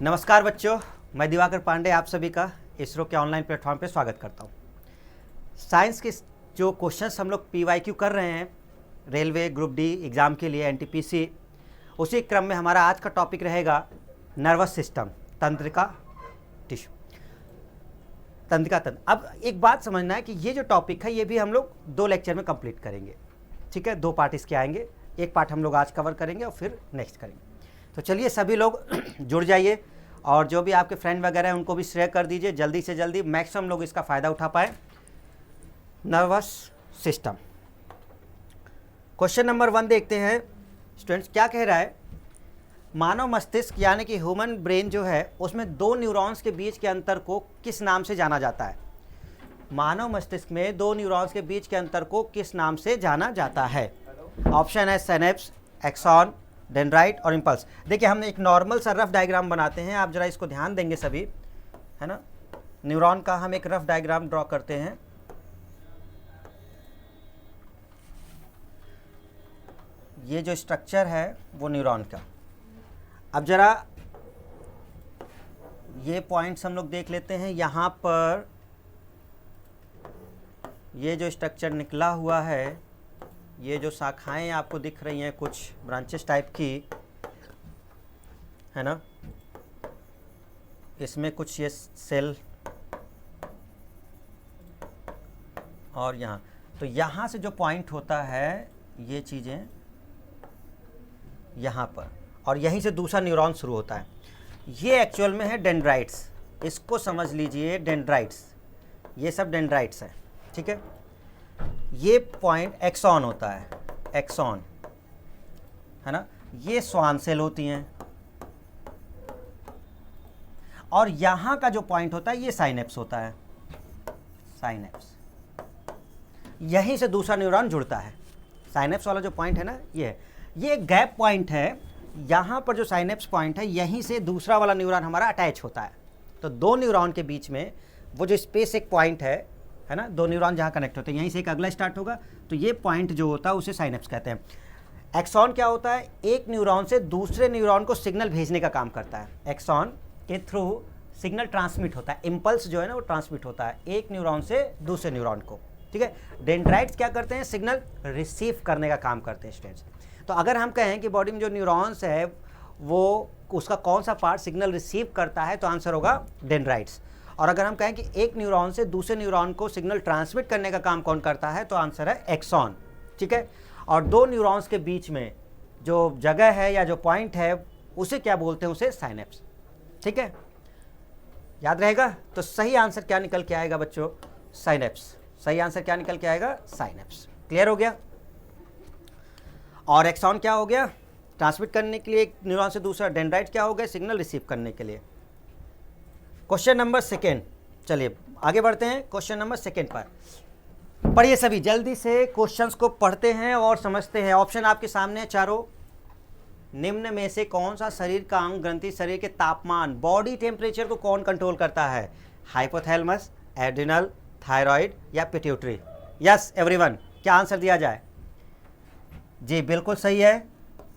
नमस्कार बच्चों, मैं दिवाकर पांडे आप सभी का इसरो के ऑनलाइन प्लेटफॉर्म पे स्वागत करता हूँ। साइंस के जो क्वेश्चंस हम लोग PYQ कर रहे हैं रेलवे ग्रुप डी एग्ज़ाम के लिए NTPC, उसी क्रम में हमारा आज का टॉपिक रहेगा नर्वस सिस्टम, तंत्रिका टिश्यू, तंत्रिका तंत्र। अब एक बात समझना है कि ये जो टॉपिक है ये भी हम लोग 2 लेक्चर में कंप्लीट करेंगे, ठीक है। 2 पार्ट इसके आएंगे, एक पार्ट हम लोग आज कवर करेंगे और फिर नेक्स्ट करेंगे। तो चलिए सभी लोग जुड़ जाइए और जो भी आपके फ्रेंड वगैरह हैं उनको भी शेयर कर दीजिए, जल्दी से जल्दी मैक्सिमम लोग इसका फ़ायदा उठा पाए। नर्वस सिस्टम, क्वेश्चन नंबर 1 देखते हैं स्टूडेंट्स। क्या कह रहा है, मानव मस्तिष्क यानी कि ह्यूमन ब्रेन जो है उसमें 2 न्यूरॉन्स के बीच के अंतर को किस नाम से जाना जाता है। मानव मस्तिष्क में 2 न्यूरॉन्स के बीच के अंतर को किस नाम से जाना जाता है। ऑप्शन है सिनेप्स, एक्सॉन, डेंड्राइट और इम्पल्स। देखिए हमने एक नॉर्मल सा रफ डायग्राम बनाते हैं, आप जरा इसको ध्यान देंगे सभी, है ना। न्यूरॉन का हम एक रफ डायग्राम ड्रॉ करते हैं। ये जो स्ट्रक्चर है वो न्यूरॉन का। अब जरा ये पॉइंट्स हम लोग देख लेते हैं। यहाँ पर ये जो स्ट्रक्चर निकला हुआ है, ये जो शाखाएं आपको दिख रही हैं कुछ ब्रांचेस टाइप की, है ना, इसमें कुछ ये सेल और यहाँ, तो यहाँ से जो पॉइंट होता है ये चीज़ें यहाँ पर, और यहीं से दूसरा न्यूरॉन शुरू होता है। ये एक्चुअल में है डेंड्राइट्स, इसको समझ लीजिए डेंड्राइट्स, ये सब डेंड्राइट्स है, ठीक है। ये पॉइंट एक्सॉन होता है, एक्सॉन, है ना। ये स्वान सेल होती हैं और यहाँ का जो पॉइंट होता है ये साइनेप्स होता है, साइनेप्स। यहीं से दूसरा न्यूरॉन जुड़ता है। साइनेप्स वाला जो पॉइंट है ना, ये गैप पॉइंट है। यहाँ पर जो साइनेप्स पॉइंट है यहीं से दूसरा वाला न्यूरॉन हमारा अटैच होता है। तो 2 न्यूरॉन के बीच में वो जो स्पेस एक पॉइंट है ना, 2 न्यूरॉन जहाँ कनेक्ट होते हैं, यहीं से एक अगला स्टार्ट होगा, तो ये पॉइंट जो होता है उसे साइनेप्स कहते हैं। एक्सॉन क्या होता है, एक न्यूरॉन से दूसरे न्यूरॉन को सिग्नल भेजने का काम करता है। एक्सॉन के थ्रू सिग्नल ट्रांसमिट होता है, इम्पल्स जो है ना वो ट्रांसमिट होता है एक न्यूरॉन से दूसरे न्यूरॉन को, ठीक है। डेंड्राइट्स क्या करते हैं, सिग्नल रिसीव करने का काम करते हैं स्टूडेंट्स। तो अगर हम कहें कि बॉडी में जो न्यूरॉन्स है वो उसका कौन सा पार्ट सिग्नल रिसीव करता है, तो आंसर होगा डेंड्राइट्स। और अगर हम कहें कि एक न्यूरॉन से दूसरे न्यूरॉन को सिग्नल ट्रांसमिट करने का काम कौन करता है, तो आंसर है एक्सॉन, ठीक है। और 2 न्यूरॉन्स के बीच में जो जगह है या जो पॉइंट है उसे क्या बोलते हैं, उसे साइनेप्स, ठीक है। याद रहेगा। तो सही आंसर क्या निकल के आएगा बच्चों, साइनेप्स। सही आंसर क्या निकल के आएगा, साइनेप्स। क्लियर हो गया। और एक्सॉन क्या हो गया, ट्रांसमिट करने के लिए एक न्यूरॉन से दूसरा। डेंड्राइट क्या हो गया, सिग्नल रिसीव करने के लिए। क्वेश्चन नंबर 2, चलिए आगे बढ़ते हैं। क्वेश्चन नंबर 2 पर पढ़िए सभी, जल्दी से क्वेश्चंस को पढ़ते हैं और समझते हैं। ऑप्शन आपके सामने है चारों। निम्न में से कौन सा शरीर का अंग ग्रंथि शरीर के तापमान, बॉडी टेम्परेचर को कौन कंट्रोल करता है। हाइपोथैलेमस, एड्रिनल, थायराइड या पिट्यूटरी। यस एवरीवन, क्या आंसर दिया जाए। जी बिल्कुल सही है,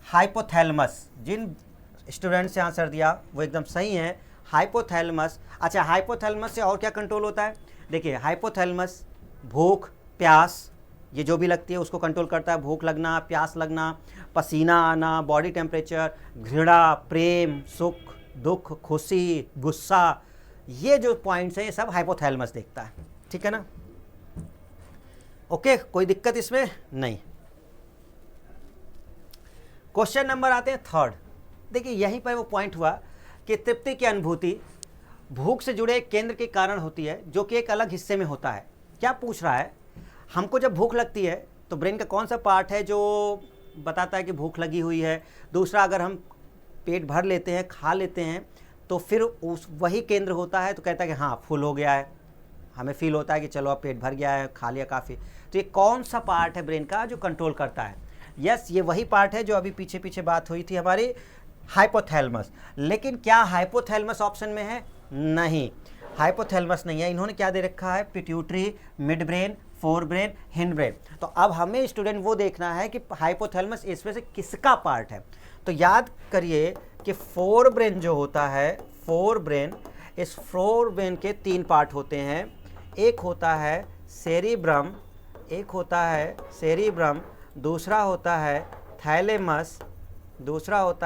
हाइपोथैलेमस। जिन स्टूडेंट्स ने आंसर दिया वो एकदम सही है, हाइपोथैलेमस। अच्छा, हाइपोथैलेमस से और क्या कंट्रोल होता है। देखिए हाइपोथैलेमस भूख, प्यास, ये जो भी लगती है उसको कंट्रोल करता है। भूख लगना, प्यास लगना, पसीना आना, बॉडी टेम्परेचर, घृणा, प्रेम, सुख, दुख, खुशी, गुस्सा, ये जो पॉइंट्स हैं ये सब हाइपोथैलेमस देखता है, ठीक है ना। ओके, कोई दिक्कत इसमें नहीं। क्वेश्चन नंबर आते हैं 3। देखिए यहीं पर वो पॉइंट हुआ कि तृप्ति की अनुभूति भूख से जुड़े केंद्र के कारण होती है, जो कि एक अलग हिस्से में होता है। क्या पूछ रहा है, हमको जब भूख लगती है तो ब्रेन का कौन सा पार्ट है जो बताता है कि भूख लगी हुई है। दूसरा, अगर हम पेट भर लेते हैं, खा लेते हैं, तो फिर उस वही केंद्र होता है तो कहता है कि हाँ फुल हो गया है, हमें फील होता है कि चलो अब पेट भर गया है, खा लिया काफ़ी। तो ये कौन सा पार्ट है ब्रेन का जो कंट्रोल करता है। यस, ये वही पार्ट है जो अभी पीछे पीछे बात हुई थी हमारी, हाइपोथैलेमस। लेकिन क्या हाइपोथैलेमस ऑप्शन में है, नहीं, हाइपोथैलेमस नहीं है। इन्होंने क्या दे रखा है, pituitary, mid brain, fore brain, hind brain. तो अब हमें स्टूडेंट वो देखना है कि हाइपोथैलेमस इसमें से किसका पार्ट है। तो याद करिए कि फोर ब्रेन जो होता है, फोर ब्रेन, इस फोर ब्रेन के 3 पार्ट होते हैं। एक होता है सेरिब्रम, दूसरा होता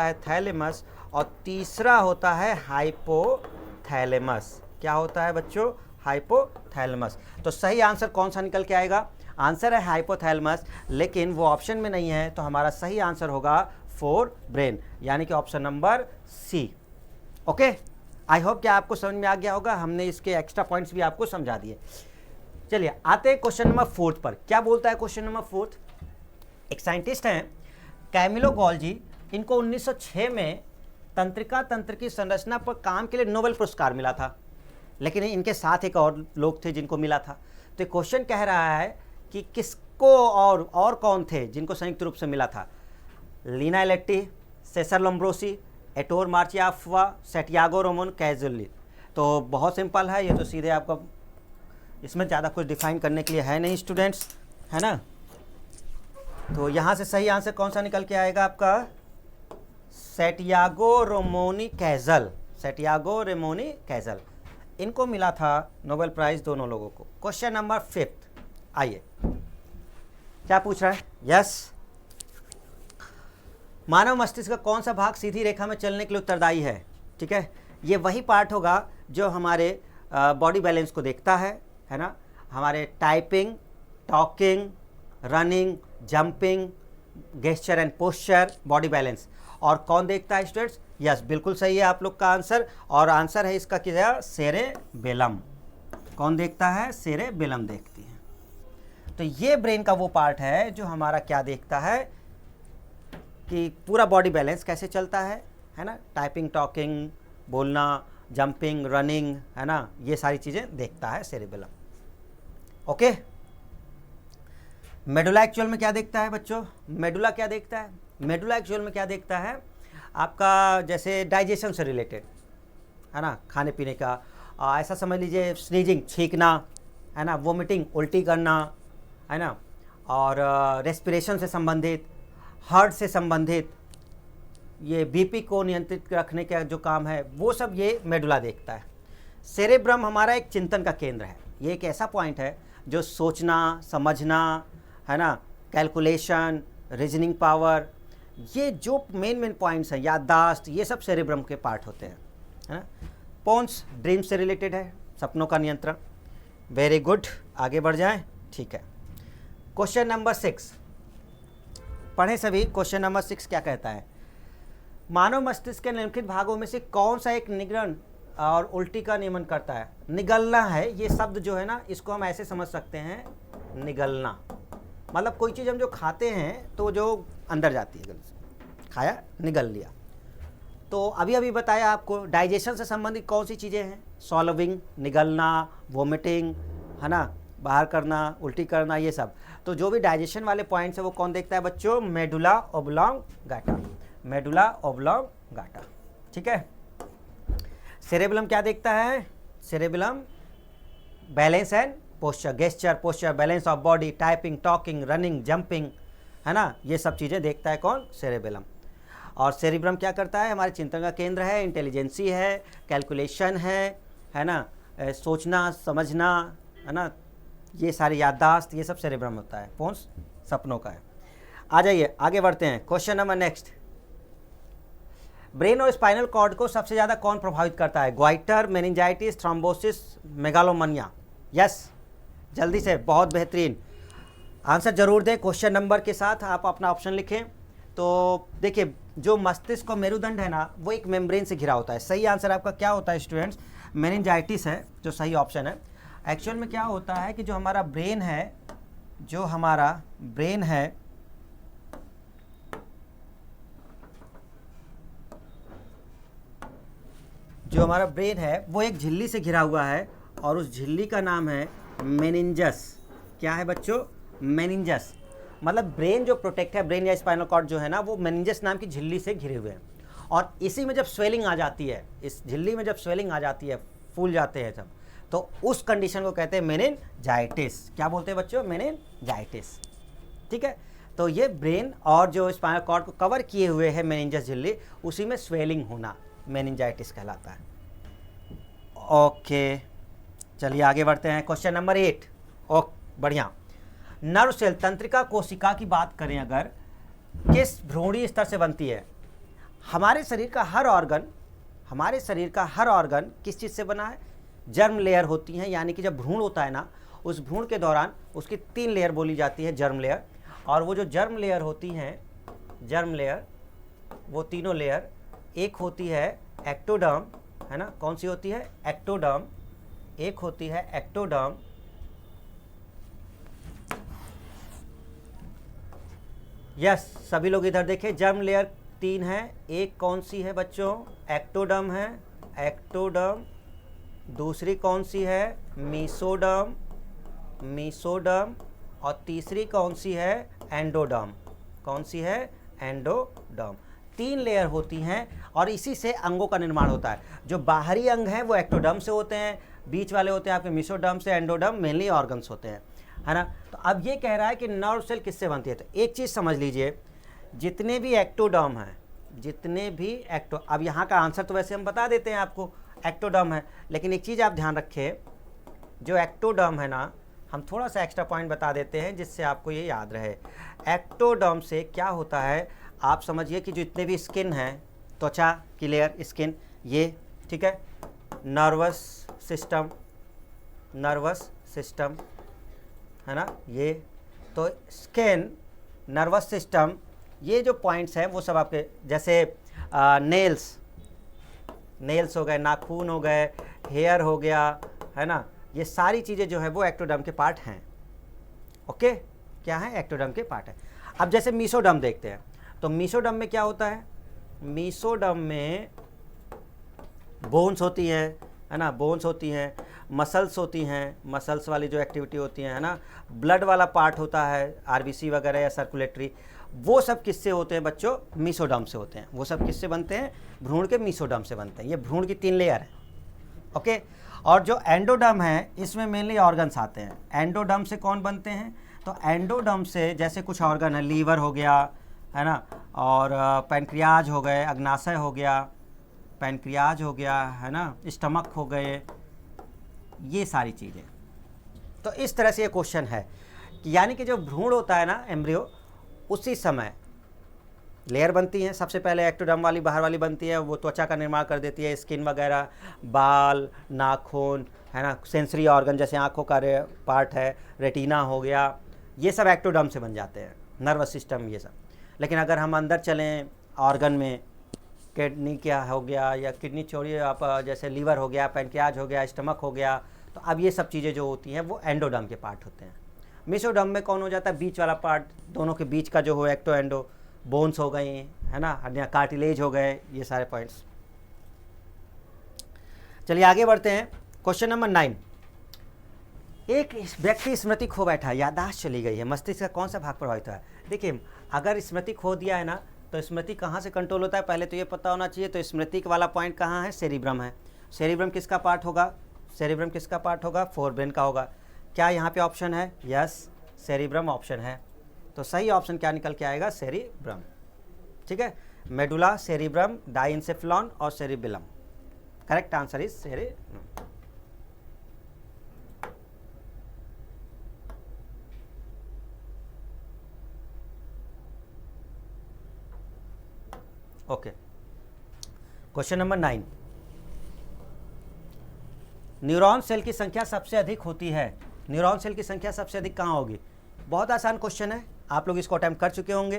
है थैलेमस, और तीसरा होता है हाइपोथैलेमस। क्या होता है बच्चों? हाइपोथैलेमस। तो सही आंसर कौन सा निकल के आएगा? आंसर है हाइपोथैलेमस, लेकिन वो ऑप्शन में नहीं है, तो हमारा सही आंसर होगा फोर ब्रेन, यानी कि option number C. Okay, I hope कि आपको समझ में आ गया होगा, हमने इसके एक्स्ट्रा पॉइंट्स भी आपको समझा दिए। चलिए आते हैं क्वेश्चन नंबर 4 पर। क्या बोलता है क्वेश्चन नंबर 4? एक साइंटिस्ट हैं कैमिलो गोल्जी, इनको 1906 में तंत्र की संरचना पर काम के लिए नोबेल पुरस्कार मिला था, लेकिन इनके साथ एक और लोग थे जिनको मिला था। तो क्वेश्चन कह रहा है कि किसको और कौन थे जिनको संयुक्त रूप से मिला था? लीना एलेट्टी, सेसर लोम्ब्रोसी, एटोर मार्चियाफवा, सैंटियागो रामोन कैज़ुली। तो बहुत सिंपल है, ये तो सीधे आपका, इसमें ज़्यादा कुछ डिफाइन करने के लिए है नहीं स्टूडेंट्स, है ना। तो यहाँ से सही आंसर कौन सा निकल के आएगा आपका? Santiago Ramon Cajal. इनको मिला था नोबेल प्राइज, दोनों लोगों को। क्वेश्चन नंबर 5 आइए, क्या पूछ रहा है? यस, मानव मस्तिष्क का कौन सा भाग सीधी रेखा में चलने के लिए उत्तरदायी है? ठीक है, ये वही पार्ट होगा जो हमारे बॉडी बैलेंस को देखता है ना। हमारे typing, talking, running, jumping, gesture and posture, body balance. और कौन देखता है स्टूडेंट्स? यस, बिल्कुल सही है आप लोग का आंसर, और आंसर है इसका क्या? सेरेबेलम। कौन देखता है? सेरेबेलम देखती है। तो ये ब्रेन का वो पार्ट है जो हमारा क्या देखता है कि पूरा बॉडी बैलेंस कैसे चलता है ना। टाइपिंग, टॉकिंग, बोलना, जंपिंग, रनिंग, है ना, ये सारी चीज़ें देखता है सेरेबेलम। ओके, मेडुला एक्चुअल में क्या देखता है बच्चों? मेडुला क्या देखता है? मेडुला एक्चुअल में क्या देखता है आपका? जैसे डाइजेशन से रिलेटेड, है ना, खाने पीने का, ऐसा समझ लीजिए, स्नीजिंग, छींकना, है ना, वोमिटिंग, उल्टी करना, है ना, और रेस्पिरेशन से संबंधित, हार्ट से संबंधित, ये बीपी को नियंत्रित रखने का जो काम है वो सब ये मेडुला देखता है। सेरेब्रम हमारा एक चिंतन का केंद्र है, ये एक ऐसा पॉइंट है जो सोचना, समझना, है ना, कैलकुलेशन, रीजनिंग पावर, ये जो मेन पॉइंट्स हैं, याददाश्त, ये सब सेरेब्रम के पार्ट होते हैं, है ना। पोन्स ड्रीम से रिलेटेड है, सपनों का नियंत्रण। वेरी गुड, आगे बढ़ जाएं। ठीक है, क्वेश्चन नंबर 6 पढ़ें सभी। क्वेश्चन नंबर 6 क्या कहता है? मानव मस्तिष्क के निम्नलिखित भागों में से कौन सा एक निगलन और उल्टी का नियमन करता है? निगलना है ये शब्द जो है ना, इसको हम ऐसे समझ सकते हैं, निगलना मतलब कोई चीज़ हम जो खाते हैं तो जो अंदर जाती है, गले से खाया, निगल लिया। तो अभी बताया आपको डाइजेशन से संबंधित कौन सी चीज़ें हैं? सॉल्विंग, निगलना, वोमिटिंग, है ना, बाहर करना, उल्टी करना, ये सब। तो जो भी डाइजेशन वाले पॉइंट्स है वो कौन देखता है बच्चों? Medulla oblongata, medulla oblongata. ठीक है, सेरेबेलम क्या देखता है? Cerebellum balance and posture, gesture, posture, balance of body, typing, talking, running, jumping, है ना, ये सब चीज़ें देखता है कौन? सेरेबेलम। और सेरेब्रम क्या करता है? हमारे चिंतन का केंद्र है, इंटेलिजेंसी है, कैलकुलेशन है ना, सोचना, समझना, है ना, ये सारी याददाश्त, ये सब सेरेब्रम होता है। पोन्स सपनों का है। आ जाइए आगे बढ़ते हैं। क्वेश्चन नंबर नेक्स्ट, ब्रेन और स्पाइनल कॉर्ड को सबसे ज़्यादा कौन प्रभावित करता है? Goitre, meningitis, thrombosis, megalomania. Yes, जल्दी से, बहुत बेहतरीन आंसर जरूर दें। क्वेश्चन नंबर के साथ आप अपना ऑप्शन लिखें। तो देखिए, जो मस्तिष्क का मेरुदंड है ना, वो एक मेम्ब्रेन से घिरा होता है। सही आंसर आपका क्या होता है स्टूडेंट्स? मेनिंजाइटिस है जो सही ऑप्शन है। एक्चुअल में क्या होता है कि जो हमारा ब्रेन है, जो हमारा ब्रेन है वो एक झिल्ली से घिरा हुआ है, और उस झिल्ली का नाम है मेनिंजस। क्या है बच्चों? मेनिंजस। मतलब ब्रेन जो प्रोटेक्ट है, ब्रेन या स्पाइनल कॉर्ड जो है ना, वो मेनिंजस नाम की झिल्ली से घिरे हुए हैं। और इसी में जब स्वेलिंग आ जाती है, इस झिल्ली में जब स्वेलिंग आ जाती है, फूल जाते हैं सब, तो उस कंडीशन को कहते हैं मेनिंजाइटिस। क्या बोलते हैं बच्चों? मेनिंजाइटिस। ठीक है, तो ये ब्रेन और जो स्पाइनल कॉर्ड को कवर किए हुए है मेनिंजस झिल्ली, उसी में स्वेलिंग होना मेनिंजाइटिस कहलाता है। ओके, चलिए आगे बढ़ते हैं। Question number 8। बढ़िया। नर्व सेल तंत्रिका कोशिका की बात करें अगर, किस भ्रूणीय स्तर से बनती है? हमारे शरीर का हर ऑर्गन किस चीज़ से बना है? जर्म लेयर होती हैं, यानी कि जब भ्रूण होता है ना, उस भ्रूण के दौरान उसकी 3 लेयर बोली जाती है, जर्म लेयर। और वो जो जर्म लेयर होती हैं, जर्म लेयर, वो तीनों लेयर, एक होती है एक्टोडर्म, है ना, कौन सी होती है? एक्टोडर्म। एक होती है एक्टोडर्म, यस सभी लोग इधर देखें, जर्म लेयर 3 है, एक कौन सी है बच्चों? एक्टोडर्म है, एक्टोडर्म। दूसरी कौन सी है? Mesoderm, mesoderm. और तीसरी कौन सी है? एंडोडर्म। कौन सी है? एंडोडर्म। 3 लेयर होती हैं और इसी से अंगों का निर्माण होता है। जो बाहरी अंग हैं वो एक्टोडर्म से होते हैं, बीच वाले होते हैं आपके मीसोडर्म से, एंडोडर्म मेनली ऑर्गन्स होते हैं, है ना। तो अब ये कह रहा है कि नर्व सेल किससे बनती है? तो एक चीज़ समझ लीजिए, जितने भी एक्टोडर्म हैं, जितने भी अब यहाँ का आंसर तो वैसे हम बता देते हैं आपको, एक्टोडर्म है, लेकिन एक चीज़ आप ध्यान रखें, जो एक्टोडर्म है ना, हम थोड़ा सा एक्स्ट्रा पॉइंट बता देते हैं जिससे आपको ये याद रहे। एक्टोडर्म से क्या होता है, आप समझिए कि जितने भी स्किन हैं, त्वचा की लेयर, स्किन, ये ठीक है, नर्वस सिस्टम, है ना, ये तो स्किन, नर्वस सिस्टम, ये जो पॉइंट्स हैं वो सब आपके, जैसे नेल्स हो गए, नाखून हो गए, हेयर हो गया, है ना, ये सारी चीज़ें जो है वो एक्टोडर्म के पार्ट हैं। ओके, क्या है? एक्टोडर्म के पार्ट है। अब जैसे मीसोडर्म देखते हैं, तो मीसोडर्म में क्या होता है? मीसोडर्म में बोन्स होती हैं, है ना, बोन्स होती हैं, मसल्स होती हैं, मसल्स वाली जो एक्टिविटी होती है ना, ब्लड वाला पार्ट होता है, आरबीसी वगैरह या सर्कुलेटरी, वो सब किससे होते हैं बच्चों? मीसोडर्म से होते हैं। वो सब किससे बनते हैं? भ्रूण के मीसोडर्म से बनते हैं। ये भ्रूण की 3 लेयर है। ओके, और जो एंडोडर्म है, इसमें मेनली ऑर्गन्स आते हैं। एंडोडर्म से कौन बनते हैं? तो एंडोडर्म से जैसे कुछ ऑर्गन है, लीवर हो गया, है ना, और पैनक्रियाज हो गए, अग्नाशय हो गया, पैनक्रियाज हो गया, है ना, स्टमक हो गए, ये सारी चीज़ें। तो इस तरह से ये क्वेश्चन है कि यानी कि जो भ्रूण होता है ना, एम्ब्रियो, उसी समय लेयर बनती हैं। सबसे पहले एक्टोडर्म वाली बाहर वाली बनती है, वो त्वचा का निर्माण कर देती है, स्किन वगैरह, बाल, नाखून, है ना, सेंसरी ऑर्गन जैसे आँखों का पार्ट है, रेटिना हो गया, ये सब एक्टोडर्म से बन जाते हैं, नर्वस सिस्टम, ये सब। लेकिन अगर हम अंदर चलें ऑर्गन में, किडनी क्या हो गया, या किडनी छोड़िए आप, जैसे लीवर हो गया, पैनक्रियाज हो गया, स्टमक हो गया, तो अब ये सब चीज़ें जो होती हैं वो एंडोडर्म के पार्ट होते हैं। मीसोडर्म में कौन हो जाता है? बीच वाला पार्ट, दोनों के बीच का जो हो, एक्टो एंडो, बोन्स हो गई, है ना, हड्डियाँ, कार्टिलेज हो गए, ये सारे पॉइंट्स। चलिए आगे बढ़ते हैं। Question number 9। एक व्यक्ति स्मृति खो बैठा, याददाश्त चली गई है, मस्तिष्क का कौन सा भाग प्रभावित हुआ है? देखिए, अगर स्मृति खो दिया है ना, तो स्मृति कहाँ से कंट्रोल होता है पहले तो ये पता होना चाहिए। तो स्मृति वाला पॉइंट कहाँ है? सेरिब्रम है। सेरिब्रम किसका पार्ट होगा? सेरिब्रम किसका पार्ट होगा? फोरब्रेन का होगा। क्या यहाँ पे ऑप्शन है? यस, सेरिब्रम ऑप्शन है। तो सही ऑप्शन क्या निकल के आएगा? सेरिब्रम। ठीक है, मेडुला, सेरिब्रम, डाइंसेफ्लॉन और cerebellum. Correct answer is cerebrum. Okay, question number 9। Neuron cell की संख्या सबसे अधिक होती है। न्यूरॉन सेल की संख्या सबसे अधिक कहाँ होगी? बहुत आसान क्वेश्चन है, आप लोग इसको अटेम्प्ट कर चुके होंगे।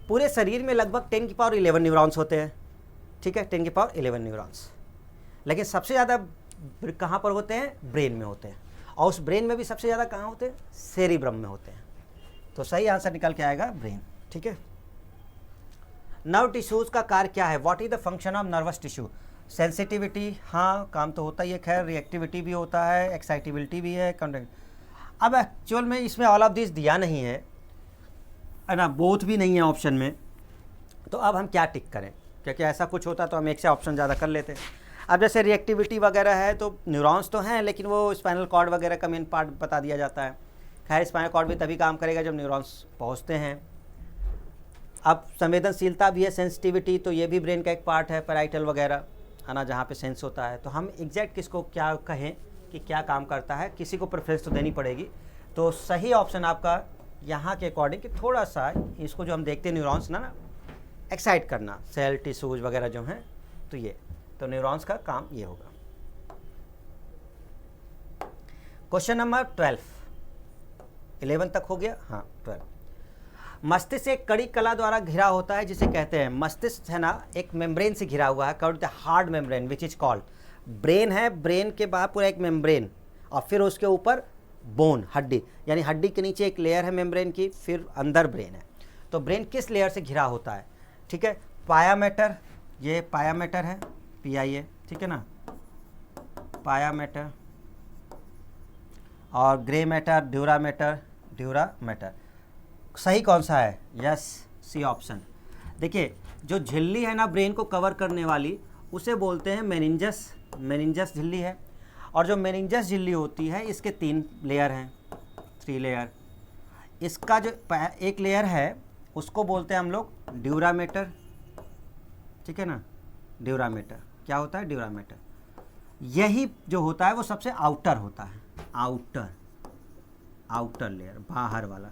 पूरे शरीर में लगभग 10 की पावर 11 न्यूरॉन्स होते हैं। ठीक है, 10 की पावर 11 न्यूरॉन्स। लेकिन सबसे ज़्यादा कहाँ पर होते हैं? ब्रेन में होते हैं। और उस ब्रेन में भी सबसे ज़्यादा कहाँ होते हैं? सेरिब्रम में होते हैं। तो सही आंसर निकल के आएगा ब्रेन। ठीक है, नर्व टिश्यूज का कार्य क्या है? What is the function of nervous tissue? Sensitivity, हाँ काम तो होता ही है, खैर रिएक्टिविटी भी होता है, एक्साइटिबिलिटी भी है, कंडक्ट। अब एक्चुअल में इसमें ऑल ऑफ दिस दिया नहीं है ना, बोथ भी नहीं है ऑप्शन में। तो अब हम क्या टिक करें? क्योंकि ऐसा कुछ होता तो हम एक से ऑप्शन ज़्यादा कर लेते। अब जैसे रिएक्टिविटी वगैरह है तो न्यूरॉन्स तो हैं, लेकिन वो स्पाइनल कॉर्ड वगैरह का मेन पार्ट बता दिया जाता है। खैर स्पाइनल कॉर्ड भी तभी काम करेगा जब न्यूरॉन्स पहुँचते हैं। अब संवेदनशीलता भी है, सेंसिटिविटी, तो ये भी ब्रेन का एक पार्ट है, पैराइटल वगैरह। है ना, जहाँ पे सेंस होता है। तो हम एग्जैक्ट किसको क्या कहें कि क्या काम करता है, किसी को प्रेफरेंस तो देनी पड़ेगी। तो सही ऑप्शन आपका यहाँ के अकॉर्डिंग कि थोड़ा सा इसको जो हम देखते हैं न्यूरॉन्स ना एक्साइट करना, सेल टिश्यूज वगैरह जो हैं, तो ये तो न्यूरॉन्स का काम ये होगा। क्वेश्चन नंबर 12, 11 तक हो गया, हाँ 12। मस्तिष्क एक कड़ी कला द्वारा घिरा होता है जिसे कहते हैं, मस्तिष्क है ना एक मेम्ब्रेन से घिरा हुआ है, covered the hard membrane which is called, brain है, ब्रेन के बाद पूरा एक मेम्ब्रेन और फिर उसके ऊपर बोन, हड्डी, यानी हड्डी के नीचे एक लेयर है मेम्ब्रेन की, फिर अंदर ब्रेन है। तो ब्रेन किस लेयर से घिरा होता है, ठीक है, पाया मैटर, ये पाया मैटर है, PIA, ठीक है ना, पाया मैटर, और grey matter, dura mater, dura mater. सही कौन सा है, यस सी ऑप्शन। देखिए जो झिल्ली है ना ब्रेन को कवर करने वाली, उसे बोलते हैं मेनिंजस, मेनिंजस झिल्ली है। और जो मेनिंजस झिल्ली होती है इसके 3 लेयर हैं, 3 लेयर। इसका जो एक लेयर है उसको बोलते हैं हम लोग ड्यूरामेटर, ठीक है ना, ड्यूरामेटर। क्या होता है, ड्यूरामेटर। यही जो होता है वो सबसे आउटर होता है, आउटर, आउटर लेयर, बाहर वाला।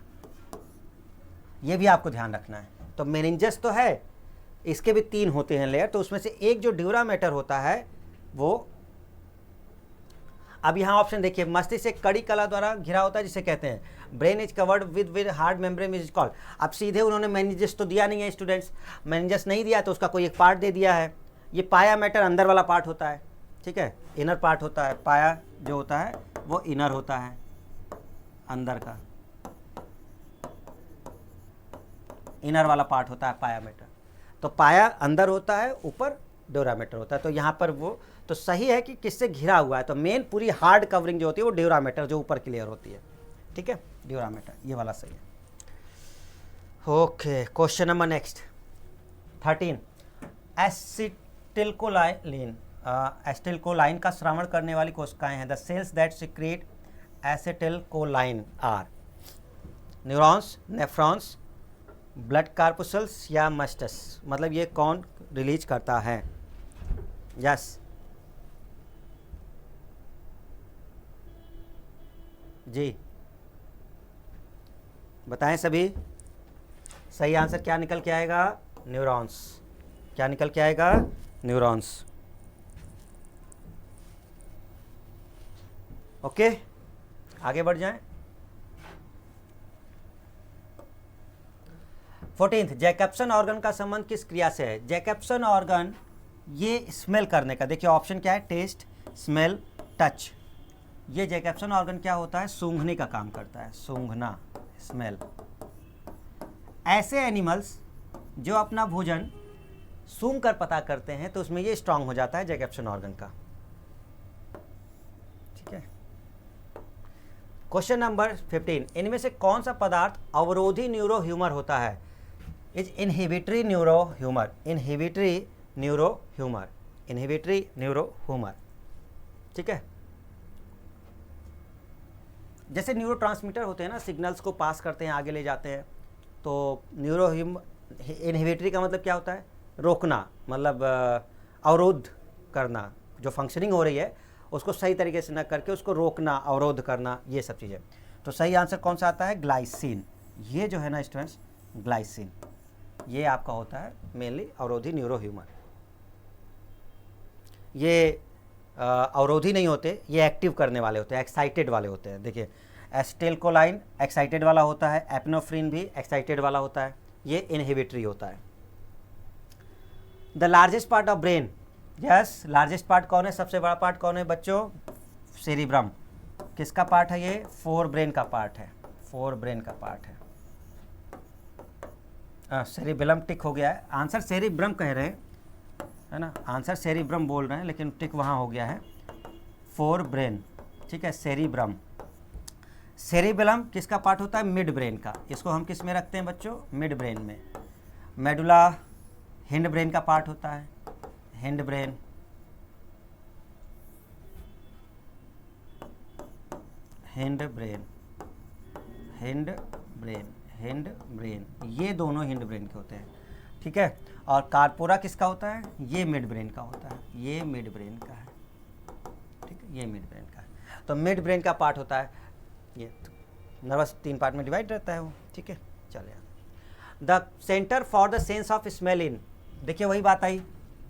ये भी आपको ध्यान रखना है। तो मेनिंजस तो है, इसके भी 3 होते हैं लेयर, तो उसमें से एक जो ड्यूरामेटर होता है वो, अब यहाँ ऑप्शन देखिए, मस्तिष्क एक कड़ी कला द्वारा घिरा होता है जिसे कहते हैं, brain is covered with hard membrane is called. अब सीधे उन्होंने मेनिंजस तो दिया नहीं है स्टूडेंट्स, मेनिंजस नहीं दिया तो उसका कोई एक पार्ट दे दिया है। ये पाया मैटर अंदर वाला पार्ट होता है, ठीक है, इनर पार्ट होता है। पाया जो होता है वो इनर होता है, अंदर का इनर वाला पार्ट होता है पाया मैटर। तो पाया अंदर होता है, ऊपर ड्यूरामेटर होता है। तो यहाँ पर वो तो सही है कि किससे घिरा हुआ है, तो मेन पूरी हार्ड कवरिंग जो होती है वो ड्यूरामेटर, जो ऊपर की लेयर होती है, ठीक है, ड्यूरामेटर, ये वाला सही है। Okay, question number next 13, acetylcholine, acetylcholine का श्रावण करने वाली कोशिकाएं हैं। The cells that secrete acetylcholine are neurons, nephrons, blood corpuscles या मस्टस। मतलब ये कौन रिलीज करता है, यस जी बताएं सभी। सही आंसर क्या निकल के आएगा, न्यूरॉन्स। क्या निकल के आएगा, न्यूरॉन्स। ओके, आगे बढ़ जाएं। 14, जैकब्सन ऑर्गन का संबंध किस क्रिया से है। जैकब्सन ऑर्गन ये स्मेल करने का, देखिए ऑप्शन क्या है, टेस्ट, स्मेल, टच। ये जैकब्सन ऑर्गन क्या होता है, सूंघने का काम करता है, सूंघना, स्मेल। ऐसे एनिमल्स जो अपना भोजन सूंघ कर पता करते हैं तो उसमें ये स्ट्रांग हो जाता है जैकब्सन ऑर्गन का, ठीक है। क्वेश्चन नंबर 15, इनमें से कौन सा पदार्थ अवरोधी न्यूरो ह्यूमर होता है। Is inhibitory neuro humour, inhibitory neuro humour, inhibitory neuro humour, ठीक है। जैसे न्यूरोट्रांसमीटर होते हैं ना, सिग्नल्स को पास करते हैं, आगे ले जाते हैं। तो न्यूरो इनहिबिटरी का मतलब क्या होता है, रोकना, मतलब अवरोध करना, जो फंक्शनिंग हो रही है उसको सही तरीके से न करके उसको रोकना, अवरोध करना, ये सब चीज़ें। तो सही आंसर कौन सा आता है, ग्लाइसिन। ये जो है ना स्टूडेंट्स, ग्लाइसिन, ये आपका होता है मेनली अवरोधी न्यूरो ह्यूमर। ये अवरोधी नहीं होते, ये एक्टिव करने वाले होते हैं, एक्साइटेड वाले होते हैं। देखिए एसिटिलकोलाइन एक्साइटेड वाला होता है, एपिनेफ्रिन भी एक्साइटेड वाला होता है, ये इनहिबिटरी होता है। The largest part of brain, yes largest part कौन है, सबसे बड़ा पार्ट कौन है बच्चों, सेरिब्रम। किसका पार्ट है ये, 4 ब्रेन का पार्ट है, 4 ब्रेन का पार्ट है। सेरिबेलम टिक हो गया है, आंसर सेरिब्रम कह रहे हैं, है ना, आंसर सेरिब्रम बोल रहे हैं लेकिन टिक वहाँ हो गया है, 4 ब्रेन, ठीक है, सेरिब्रम। सेरिबेलम किसका पार्ट होता है, मिड ब्रेन का। इसको हम किस में रखते हैं बच्चों, मिड ब्रेन में। मेडुला हिंड ब्रेन का पार्ट होता है, hind brain. Hind brain, hind brain, hind brain, ये दोनों हिंड ब्रेन के होते हैं। ठीक है। और कार्पोरा किसका होता है, ये मिड ब्रेन का होता है, ये मिड ब्रेन का है, ठीक है, ये मिड ब्रेन का है। तो मिड ब्रेन का पार्ट होता है ये, नर्वस 3 पार्ट में डिवाइड रहता है वो, ठीक है। चलिए, the centre for the sense of smell इन, देखिए वही बात आई,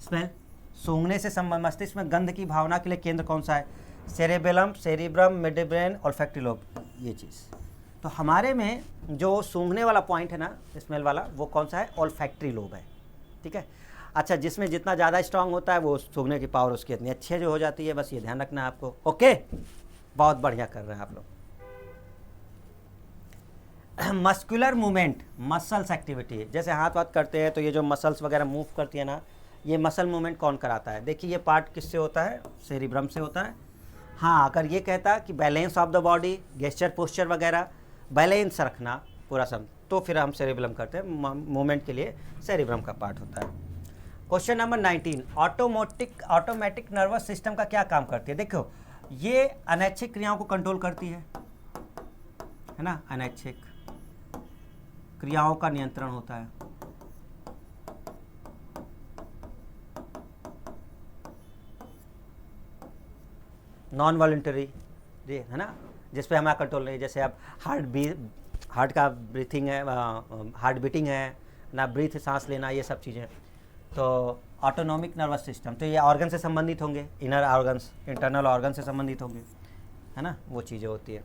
स्मेल, सूंघने से संबंध, मस्तिष्क में गंध की भावना के लिए केंद्र कौन सा है, cerebellum, cerebrum, mid brain, olfactory lobe, ये चीज़। तो हमारे में जो सूंघने वाला पॉइंट है ना, स्मेल वाला, वो कौन सा है, ऑल्फैक्टरी लोब है, ठीक है। अच्छा, जिसमें जितना ज़्यादा स्ट्रांग होता है वो सूंघने की पावर उसकी इतनी अच्छी जो हो जाती है, बस ये ध्यान रखना है आपको। ओके, बहुत बढ़िया कर रहे हैं आप लोग। मस्कुलर मूवमेंट, मसल्स एक्टिविटी, जैसे हाथ वाथ करते हैं तो ये जो मसल्स वगैरह मूव करती है ना, ये मसल मूवमेंट कौन कराता है, देखिए ये पार्ट किससे होता है, सेरिब्रम से होता है। हाँ, अगर ये कहता कि balance of the body, gesture, posture वगैरह, बैलेंस रखना पूरा सब, तो फिर हम सेरिब्रम करते हैं, मूवमेंट के लिए सेरिब्रम का पार्ट होता है। Question number 19, automatic nervous system का क्या काम करती है। देखो, ये अनैच्छिक क्रियाओं को कंट्रोल करती है ना, अनैच्छिक क्रियाओं का नियंत्रण होता है। नॉन वॉलंटरी है ना, जिस पे हमारा कंट्रोल नहीं, जैसे अब हार्ट का ब्रीथिंग है, हार्ट बीटिंग है ना, ब्रीथ सांस लेना, ये सब चीज़ें। तो ऑटोनॉमिक नर्वस सिस्टम, तो ये ऑर्गन से संबंधित होंगे, इनर ऑर्गन्स, इंटरनल ऑर्गन से संबंधित होंगे, है ना, वो चीज़ें होती है।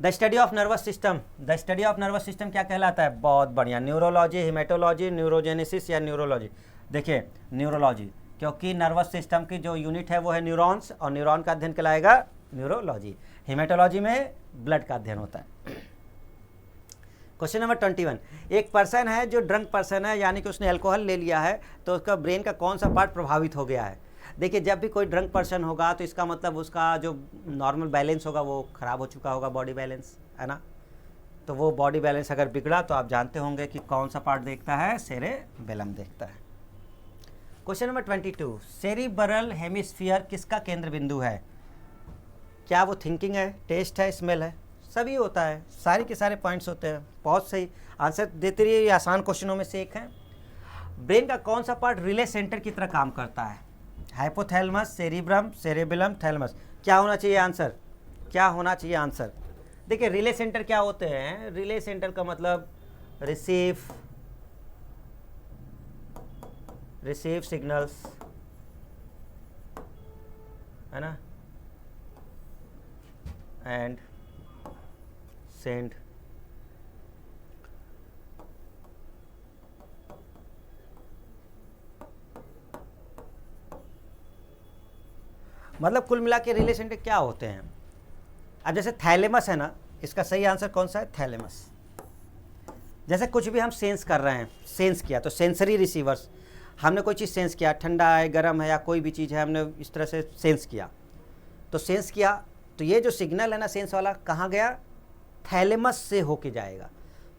The study of nervous system, the study of nervous system क्या कहलाता है, बहुत बढ़िया, न्यूरोलॉजी, हिमेटोलॉजी, न्यूरोजेनेसिस या न्यूरोलॉजी। देखिए न्यूरोलॉजी, क्योंकि नर्वस सिस्टम की जो यूनिट है वो है न्यूरॉन्स, और न्यूरॉन का अध्ययन कहलाएगा न्यूरोलॉजी। हिमेटोलॉजी में ब्लड का अध्ययन होता है। क्वेश्चन नंबर 21, एक पर्सन है जो ड्रंक पर्सन है, यानी कि उसने अल्कोहल ले लिया है, तो उसका ब्रेन का कौन सा पार्ट प्रभावित हो गया है। देखिए, जब भी कोई ड्रंक पर्सन होगा तो इसका मतलब उसका जो नॉर्मल बैलेंस होगा वो ख़राब हो चुका होगा, बॉडी बैलेंस, है ना। तो वो बॉडी बैलेंस अगर बिगड़ा तो आप जानते होंगे कि कौन सा पार्ट देखता है, सेरेबेलम देखता है। क्वेश्चन नंबर 22, सेरिब्रल हेमिस्फीयर किसका केंद्र बिंदु है। क्या वो थिंकिंग है, टेस्ट है, स्मेल है, सभी होता है, सारे के सारे पॉइंट्स होते हैं। बहुत सही आंसर देते रहिए, ये आसान क्वेश्चनों में से एक है। ब्रेन का कौन सा पार्ट रिले सेंटर की तरह काम करता है, हाइपोथैलेमस, सेरिब्रम, सेरेबेलम, थैलेमस। क्या होना चाहिए आंसर, क्या होना चाहिए आंसर। देखिए, रिले सेंटर क्या होते हैं, रिले सेंटर का मतलब रिसीव सिग्नल्स, है ना, एंड सेंड। मतलब कुल मिला के रिले सेंटर क्या होते हैं। अब जैसे थैलेमस है ना, इसका सही आंसर कौन सा है, थैलेमस। जैसे कुछ भी हम सेंस कर रहे हैं, सेंस किया तो सेंसरी रिसीवर्स, हमने कोई चीज़ सेंस किया, ठंडा है, गर्म है, या कोई भी चीज़ है, हमने इस तरह से सेंस किया, तो सेंस किया तो ये जो सिग्नल है ना सेंस वाला, कहाँ गया, थैलेमस से होके जाएगा,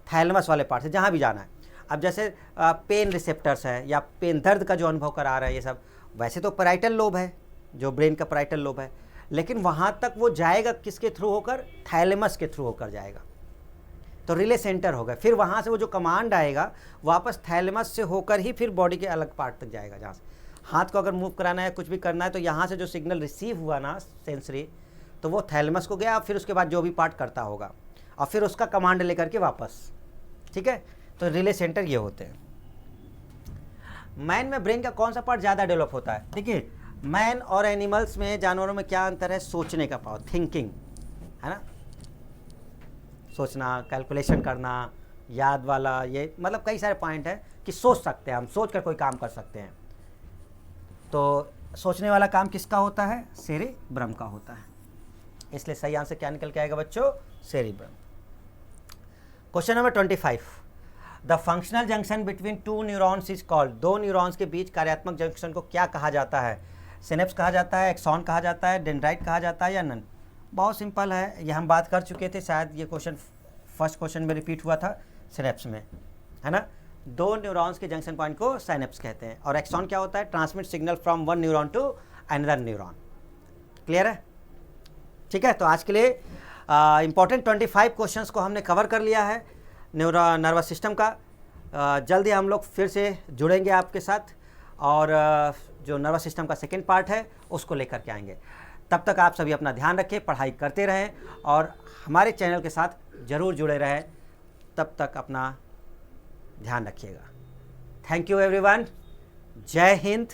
थैलेमस वाले पार्ट से, जहाँ भी जाना है। अब जैसे पेन रिसेप्टर्स है, या पेन, दर्द का जो अनुभव करा रहा है, ये सब वैसे तो पैराइटल लोब है, जो ब्रेन का पैराइटल लोब है, लेकिन वहाँ तक वो जाएगा किसके थ्रू होकर, थैलेमस के थ्रू होकर जाएगा, तो रिले सेंटर होगा। फिर वहाँ से वो जो कमांड आएगा वापस थैलेमस से होकर ही फिर बॉडी के अलग पार्ट तक जाएगा। जहाँ से हाथ को अगर मूव कराना है, कुछ भी करना है, तो यहाँ से जो सिग्नल रिसीव हुआ ना सेंसरी, तो वो थैलेमस को गया, फिर उसके बाद जो भी पार्ट करता होगा, और फिर उसका कमांड लेकर के वापस, ठीक है। तो रिले सेंटर ये होते हैं। मैन में ब्रेन का कौन सा पार्ट ज़्यादा डेवलप होता है। देखिए, मैन और एनिमल्स में, जानवरों में क्या अंतर है, सोचने का पावर, थिंकिंग, है ना, सोचना, कैलकुलेशन करना, याद वाला, ये मतलब कई सारे पॉइंट है कि सोच सकते हैं हम, सोच कर कोई काम कर सकते हैं। तो सोचने वाला काम किसका होता है, सेरिब्रम का होता है। इसलिए सही आंसर क्या निकल के आएगा बच्चों, cerebrum. Question number 25, the functional junction between two neurons is called, दो न्यूरॉन्स के बीच कार्यात्मक जंक्शन को क्या कहा जाता है, सिनेप्स कहा जाता है, एक्सॉन कहा जाता है, डेंड्राइट कहा जाता है, या नन। बहुत सिंपल है, ये हम बात कर चुके थे, शायद ये क्वेश्चन फर्स्ट क्वेश्चन में रिपीट हुआ था सिनेप्स में, है ना। दो न्यूरॉन्स के जंक्शन पॉइंट को साइनेप्स कहते हैं, और एक्सॉन क्या होता है, transmit signal from one neuron to another neuron. Clear है, ठीक है। तो आज के लिए इंपॉर्टेंट 25 क्वेश्चंस को हमने कवर कर लिया है नर्वस सिस्टम का। जल्दी हम लोग फिर से जुड़ेंगे आपके साथ और जो नर्वस सिस्टम का सेकेंड पार्ट है उसको लेकर के आएंगे। तब तक आप सभी अपना ध्यान रखें, पढ़ाई करते रहें और हमारे चैनल के साथ ज़रूर जुड़े रहें। तब तक अपना ध्यान रखिएगा। Thank you everyone. जय हिंद।